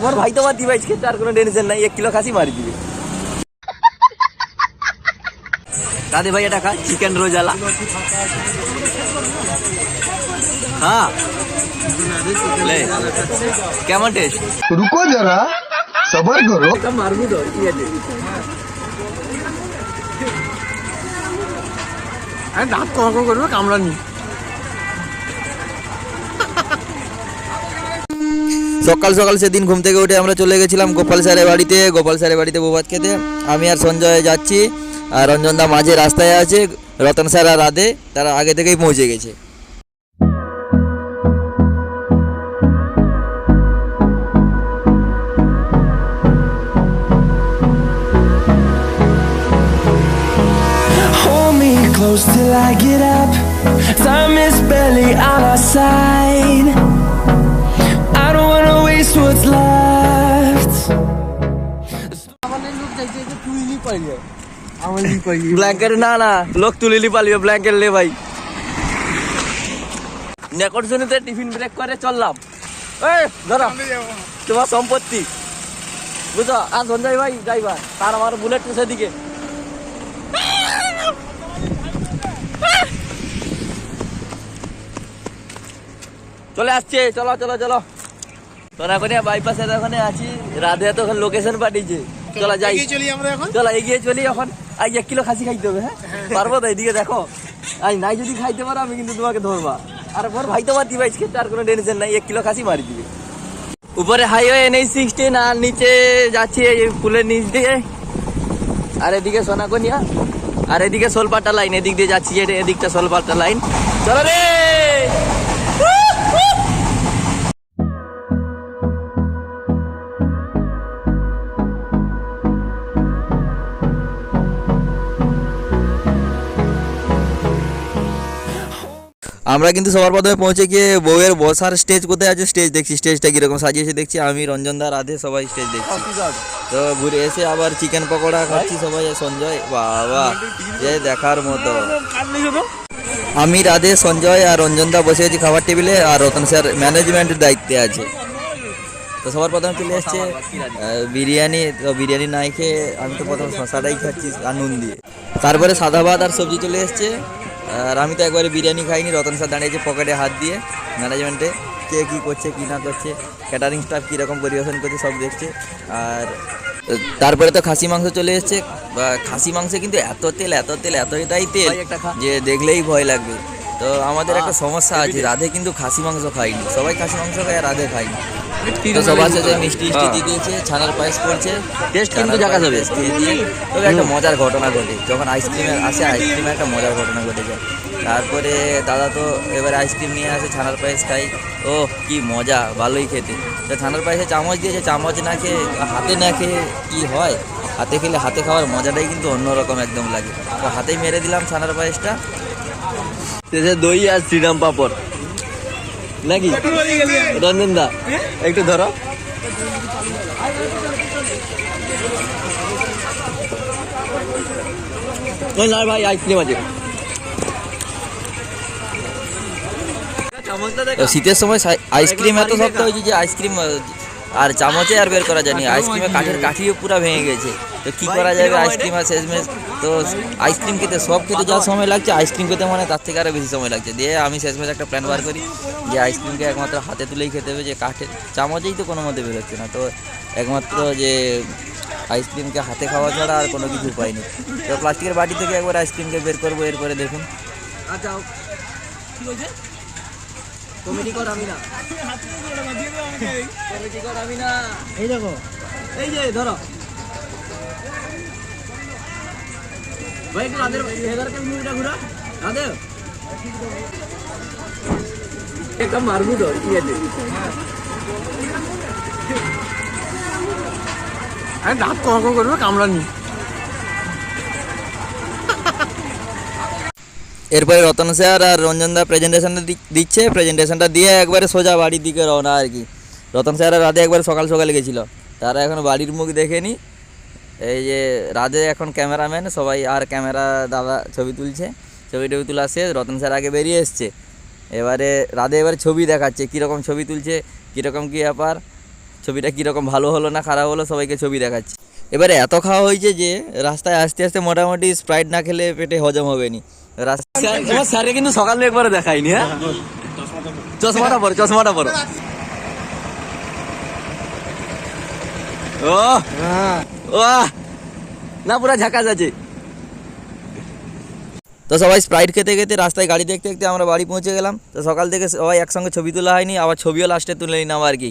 মোর ভাই তো বাদ দিবে, আর কোনো টেনশন নাই, 1 কিলো খাসি মারি দিবে। রাধে ভাই এটা খা, চিকেন রোজালা। হ্যাঁ ले কেমন টেস্ট? रुको जरा सबर करो। মারবো তো ঠিক আছে। আরে দাঁত কখন করবে কামড়ানি। সকাল সকাল সেদিন ঘুম থেকে উঠে আমরা চলে গেছিলাম গোপাল স্যারের বাড়িতে। গোপাল স্যারের বাড়িতে বৌভাত খেতে আমি আর সঞ্জয় যাচ্ছি, আর রঞ্জনদা মাঝে রাস্তায় আছে, রতন স্যার আর রাধে তারা আগে থেকেই পৌঁছে গেছে। Hold me close till I get up. Time is barely on our side. I don't wanna waste what's left. Blanket না না, লোক তুলিলি পালিবে, ব্ল্যাঙ্কেট লে ভাই। নেকট শুনিতে টিফিন ব্রেক করে চললাম। এই ধরো তোমার সম্পত্তি বুঝো। আর সঞ্জয় ভাই ড্রাইভার, তার আমার বুলেট সেদিকে। চলে আসছে, চলো চলো চলো। তোরা এখন বাইপাসে ওখানে আছি, রাধে তো ওখানে লোকেশন পাঠিয়েছে। চলো যাই, চলো এগিয়ে চলি এখন। আজ 1 কিলো খাসি খাইতে হবে। হ্যাঁ পারবো তো? এইদিকে দেখো, আজ নাই যদি খাইতে পারো আমি কিন্তু তোমাকে ধরবা। আর মোর ভাই তো বাদ দিবে, আর কোনো টেনশন নাই, 1 কিলো খাসি মারি দিবে। উপরে হাইওয়ে NH-16 আর নিচে যাচ্ছি এই পুলের নিচ দিয়ে। আর এদিকে সোনাকনিয়া, আর এদিকে সোলপাটা লাইন, এদিক দিয়ে যাচ্ছি, এদিকটা সোলপাটা লাইন। চলো রে। আমরা কিন্তু সবার প্রথমে পৌঁছে গিয়ে বউয়ের বসার স্টেজ কোথায় আছে স্টেজ দেখছি, স্টেজটা কীরকম সাজিয়েছে দেখছি। আমি রঞ্জনদা রাধে সবাই স্টেজ দেখছি। তো ঘুরে এসে আবার চিকেন পকোড়া খাচ্ছি সবাই। সঞ্জয় বাবা এ দেখার মতো। আমি রাধে সঞ্জয় আর রঞ্জনদা বসে আছি খাবার টেবিলে, আর রতন স্যার ম্যানেজমেন্টের দায়িত্বে আছে। তো সবার প্রথমে চলে এসছে বিরিয়ানি। তো বিরিয়ানি নাই খেয়ে আমি তো প্রথম শশাটাই খাচ্ছি আর নুন দিয়ে। তারপরে সাদা ভাত আর সবজি চলে এসছে। আর আমি তো একবারে বিরিয়ানি খাইনি। রতন স্যার দাঁড়িয়েছে পকেটে হাত দিয়ে ম্যানেজমেন্টে, কে কী করছে কী না করছে, ক্যাটারিং স্টাফ কীরকম পরিবেশন করছে সব দেখছে। আর তারপরে তো খাসি মাংস চলে এসছে। খাসি মাংসে কিন্তু এত তেল এতটাই তেল যে দেখলেই ভয় লাগবে। তো আমাদের একটা সমস্যা আছে, রাধে কিন্তু খাসি মাংস খাইনি। সবাই খাসি মাংস খায় আর রাধে খাইনি। তো সবার সাথে মিষ্টি দিয়ে দিয়েছে, ছানার পায়েস করছে, টেস্ট কিন্তু জায়গা যাবে খেয়ে দিয়ে। তবে একটা মজার ঘটনা ঘটে যখন আইসক্রিমের আসে, আইসক্রিমের একটা মজার ঘটনা ঘটে যায়। তারপরে দাদা তো এবারে আইসক্রিম নিয়ে আসে, ছানার পায়েস খাই। ও কি মজা, ভালোই খেতে। তো ছানার পায়েসে চামচ দিয়েছে, চামচ না খেয়ে হাতে না খেয়ে কি হয়, হাতে খেলে হাতে খাওয়ার মজাটাই কিন্তু অন্যরকম একদম লাগে। তো হাতেই মেরে দিলাম ছানার পায়েসটা। শেষে দই আর শ্রীরাম পাপড় নাকি? রঞ্জন দা একটু ধরো। না ভাই আইসক্রিম আছে। শীতের সময় আইসক্রিম এত শক্ত হয়েছে যে আইসক্রিম আর চামচে আর বের করা যায়নি। আইসক্রিমে কাঠের কাঠিও পুরো ভেঙে গেছে। তো কী করা যাবে আইসক্রিম আর শেষমেশ। তো আইসক্রিম খেতে সব খেতে যা সময় লাগছে, আইসক্রিম খেতে মানে তার থেকে আরও বেশি সময় লাগছে। দিয়ে আমি শেষমেশ একটা প্ল্যান বার করি যে আইসক্রিমকে একমাত্র হাতে তুলেই খেতে হবে, যে কাঠের চামচেই তো কোনো মতে বেরোচ্ছে না। তো একমাত্র যে আইসক্রিমকে হাতে খাওয়া ছাড়া আর কোনো কিছু উপায় নেই। তো প্লাস্টিকের বাটি থেকে একবার আইসক্রিমকে বের করবো। এরপরে দেখুন কমেডি কর আমি না, কমেডি কর আমি না। এই দেখো, এই যে ধরো ভাই, একটু রাধের হেদারকে মিনিটটা ঘুরা। রাধে একটা মারবো তো ঠিক আছে। আরে দাঁত কখন করবে কামড়ানি। এরপরে রতন স্যার আর রঞ্জনদা প্রেজেন্টেশনটা দিচ্ছে। প্রেজেন্টেশনটা দিয়ে একবারে সোজা বাড়ির দিকে রওনা আর কি। রতন স্যার আর রাধে একবারে সকাল সকালে গেছিলো, তারা এখন বাড়ির মুখ দেখেনি। এই যে রাধে এখন ক্যামেরাম্যান, সবাই আর ক্যামেরা দাদা ছবি তুলছে। ছবি তোলা শেষ, রতন স্যার আগে বেরিয়ে এসছে। এবারে রাধে ছবি দেখাচ্ছে কীরকম ছবি তুলছে, কীরকম কী ব্যাপার। ছবিটা কীরকম ভালো হলো না খারাপ হলো সবাইকে ছবি দেখাচ্ছি। এবারে এত খাওয়া হয়েছে যে রাস্তায় আস্তে আস্তে মোটামুটি স্প্রাইট না খেলে পেটে হজম হবে নি। তোমার স্যারে কিন্তু সকালে একবারে দেখাইনি, হ্যাঁ? চশমাটা পরো। ও ও না, পুরা ঝাকাস আছে। তো সবাই স্প্রাইট খেতে খেতে রাস্তায় গাড়ি দেখতে দেখতে আমরা বাড়ি পৌঁছে গেলাম। তো সকাল থেকে সবাই একসঙ্গে ছবি তোলা হয়নি, আবার ছবিও লাস্টে তুলে নিলাম আর কি।